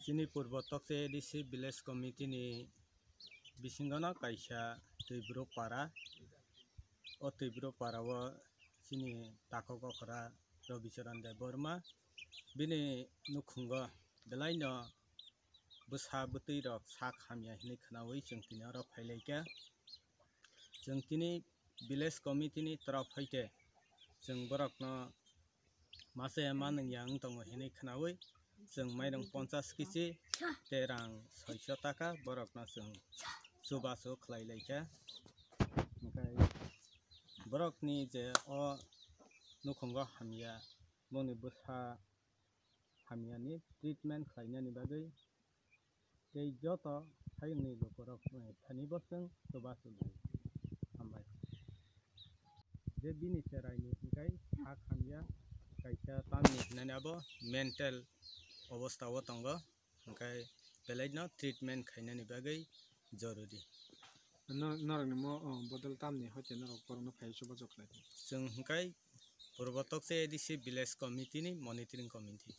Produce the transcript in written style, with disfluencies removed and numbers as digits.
Sini Purbo Tokchayo DC Village Committee ni bisingana kaisa Twiprasa o Twiprasa o sini Tokchayo Khoroksa Robicharan de Borma bini nukhungo belaino busa butui rok sak hamya hini khanawi jengtini aro phailaika jengtini village committee ni toraf haite jeng borokno mase manung yang tongo hini khanawi jeng mairang 50 kg terang 600 taka borokno jeng chubaso khlailaika okai borokni je o nukhungo hamya boni busa hamyani treatment khlainani bagui tei joto hayungni lokorok thani boseng chubaso hambai je bini cherai ni hingkai sak hamya kaisa tamni hinani abo mental obostha o tongo hingkai belai no treatment khainani bagui joruri narokni mo bodol tamni hoche narok borokno phai chubaso khlai jeng hingkai Purbo Tokchayo DC Village Committee ni monitoring committee